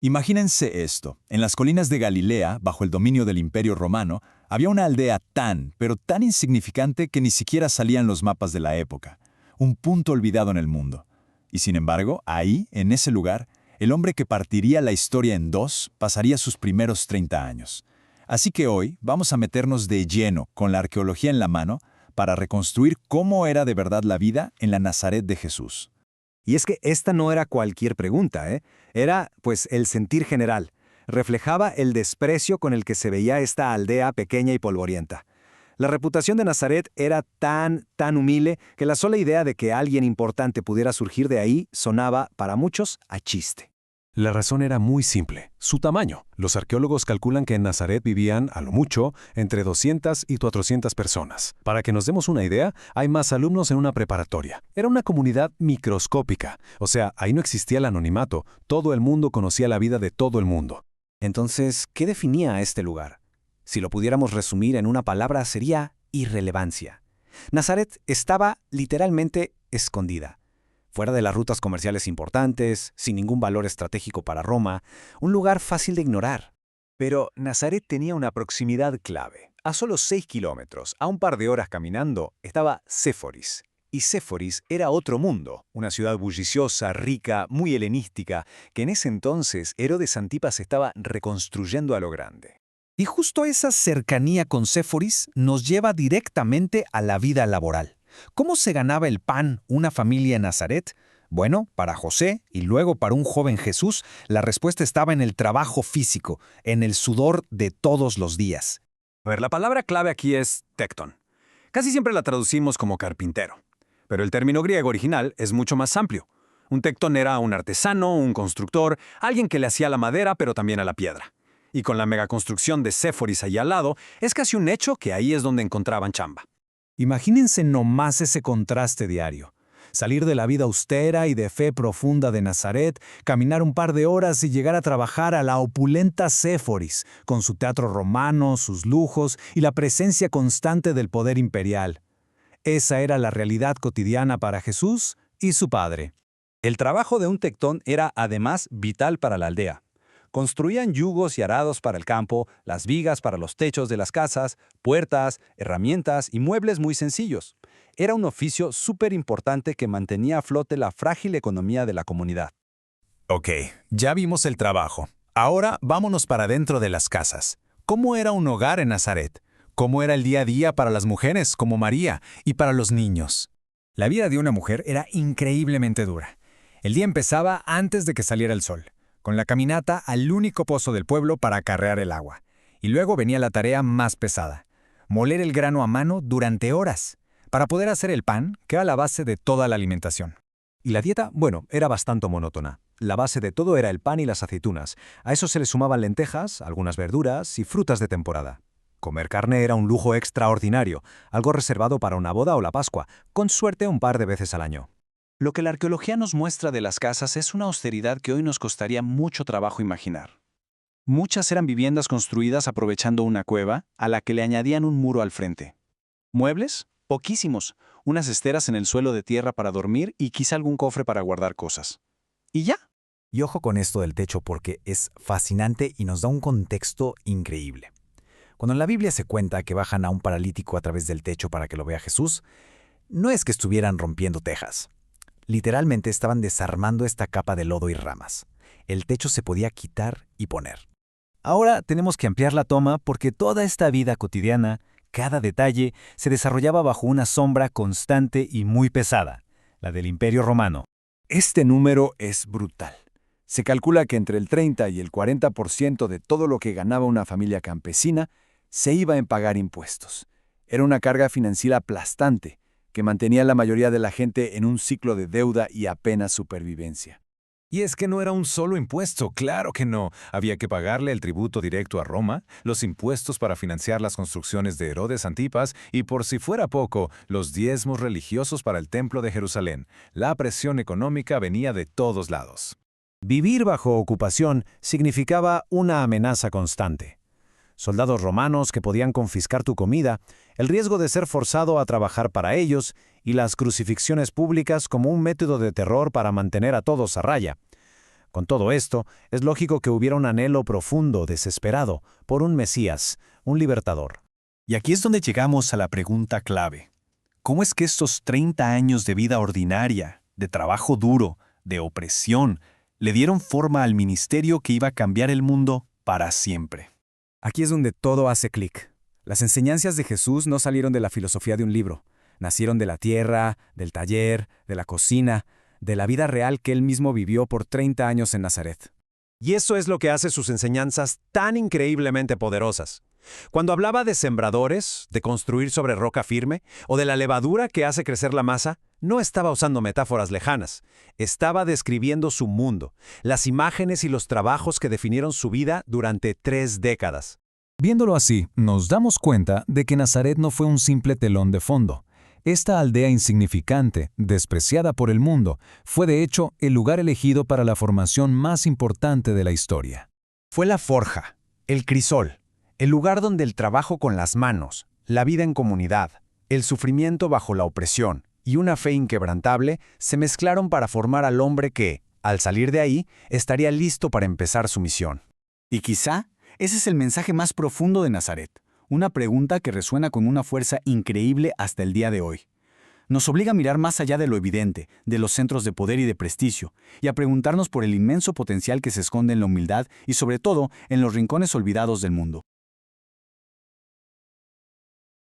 Imagínense esto. En las colinas de Galilea, bajo el dominio del Imperio Romano, había una aldea tan, pero tan insignificante que ni siquiera salían los mapas de la época. Un punto olvidado en el mundo. Y sin embargo, ahí, en ese lugar, el hombre que partiría la historia en dos pasaría sus primeros 30 años. Así que hoy vamos a meternos de lleno, con la arqueología en la mano, para reconstruir cómo era de verdad la vida en la Nazaret de Jesús. Y es que esta no era cualquier pregunta, ¿eh? Era, pues, el sentir general. Reflejaba el desprecio con el que se veía esta aldea pequeña y polvorienta. La reputación de Nazaret era tan humilde que la sola idea de que alguien importante pudiera surgir de ahí sonaba, para muchos, a chiste. La razón era muy simple, su tamaño. Los arqueólogos calculan que en Nazaret vivían, a lo mucho, entre 200 y 400 personas. Para que nos demos una idea, hay más alumnos en una preparatoria. Era una comunidad microscópica, o sea, ahí no existía el anonimato, todo el mundo conocía la vida de todo el mundo. Entonces, ¿qué definía a este lugar? Si lo pudiéramos resumir en una palabra, sería irrelevancia. Nazaret estaba literalmente escondida. Fuera de las rutas comerciales importantes, sin ningún valor estratégico para Roma, un lugar fácil de ignorar. Pero Nazaret tenía una proximidad clave. A solo 6 kilómetros, a un par de horas caminando, estaba Séforis. Y Séforis era otro mundo, una ciudad bulliciosa, rica, muy helenística, que en ese entonces Herodes Antipas estaba reconstruyendo a lo grande. Y justo esa cercanía con Séforis nos lleva directamente a la vida laboral. ¿Cómo se ganaba el pan una familia en Nazaret? Bueno, para José y luego para un joven Jesús, la respuesta estaba en el trabajo físico, en el sudor de todos los días. A ver, la palabra clave aquí es tecton. Casi siempre la traducimos como carpintero, pero el término griego original es mucho más amplio. Un tecton era un artesano, un constructor, alguien que le hacía a la madera pero también a la piedra. Y con la megaconstrucción de Séforis allá al lado, es casi un hecho que ahí es donde encontraban chamba. Imagínense nomás ese contraste diario. Salir de la vida austera y de fe profunda de Nazaret, caminar un par de horas y llegar a trabajar a la opulenta Séforis, con su teatro romano, sus lujos y la presencia constante del poder imperial. Esa era la realidad cotidiana para Jesús y su padre. El trabajo de un tectón era además vital para la aldea. Construían yugos y arados para el campo, las vigas para los techos de las casas, puertas, herramientas y muebles muy sencillos. Era un oficio súper importante que mantenía a flote la frágil economía de la comunidad. Ok, ya vimos el trabajo. Ahora vámonos para dentro de las casas. ¿Cómo era un hogar en Nazaret? ¿Cómo era el día a día para las mujeres como María y para los niños? La vida de una mujer era increíblemente dura. El día empezaba antes de que saliera el sol, con la caminata al único pozo del pueblo para acarrear el agua. Y luego venía la tarea más pesada, moler el grano a mano durante horas, para poder hacer el pan, que era la base de toda la alimentación. Y la dieta, bueno, era bastante monótona. La base de todo era el pan y las aceitunas. A eso se le sumaban lentejas, algunas verduras y frutas de temporada. Comer carne era un lujo extraordinario, algo reservado para una boda o la Pascua, con suerte un par de veces al año. Lo que la arqueología nos muestra de las casas es una austeridad que hoy nos costaría mucho trabajo imaginar. Muchas eran viviendas construidas aprovechando una cueva a la que le añadían un muro al frente. Muebles, poquísimos, unas esteras en el suelo de tierra para dormir y quizá algún cofre para guardar cosas. ¿Y ya? Y ojo con esto del techo porque es fascinante y nos da un contexto increíble. Cuando en la Biblia se cuenta que bajan a un paralítico a través del techo para que lo vea Jesús, no es que estuvieran rompiendo tejas. Literalmente estaban desarmando esta capa de lodo y ramas. El techo se podía quitar y poner. Ahora tenemos que ampliar la toma porque toda esta vida cotidiana, cada detalle, se desarrollaba bajo una sombra constante y muy pesada, la del Imperio Romano. Este número es brutal. Se calcula que entre el 30 y el 40% de todo lo que ganaba una familia campesina se iba en pagar impuestos. Era una carga financiera aplastante, que mantenía a la mayoría de la gente en un ciclo de deuda y apenas supervivencia. Y es que no era un solo impuesto, claro que no. Había que pagarle el tributo directo a Roma, los impuestos para financiar las construcciones de Herodes Antipas y, por si fuera poco, los diezmos religiosos para el Templo de Jerusalén. La presión económica venía de todos lados. Vivir bajo ocupación significaba una amenaza constante. Soldados romanos que podían confiscar tu comida, el riesgo de ser forzado a trabajar para ellos y las crucifixiones públicas como un método de terror para mantener a todos a raya. Con todo esto, es lógico que hubiera un anhelo profundo, desesperado, por un Mesías, un libertador. Y aquí es donde llegamos a la pregunta clave. ¿Cómo es que estos 30 años de vida ordinaria, de trabajo duro, de opresión, le dieron forma al ministerio que iba a cambiar el mundo para siempre? Aquí es donde todo hace clic. Las enseñanzas de Jesús no salieron de la filosofía de un libro. Nacieron de la tierra, del taller, de la cocina, de la vida real que él mismo vivió por 30 años en Nazaret. Y eso es lo que hace sus enseñanzas tan increíblemente poderosas. Cuando hablaba de sembradores, de construir sobre roca firme, o de la levadura que hace crecer la masa, no estaba usando metáforas lejanas. Estaba describiendo su mundo, las imágenes y los trabajos que definieron su vida durante 3 décadas. Viéndolo así, nos damos cuenta de que Nazaret no fue un simple telón de fondo. Esta aldea insignificante, despreciada por el mundo, fue de hecho el lugar elegido para la formación más importante de la historia. Fue la forja, el crisol, el lugar donde el trabajo con las manos, la vida en comunidad, el sufrimiento bajo la opresión y una fe inquebrantable se mezclaron para formar al hombre que, al salir de ahí, estaría listo para empezar su misión. Y quizá ese es el mensaje más profundo de Nazaret, una pregunta que resuena con una fuerza increíble hasta el día de hoy. Nos obliga a mirar más allá de lo evidente, de los centros de poder y de prestigio, y a preguntarnos por el inmenso potencial que se esconde en la humildad y sobre todo en los rincones olvidados del mundo.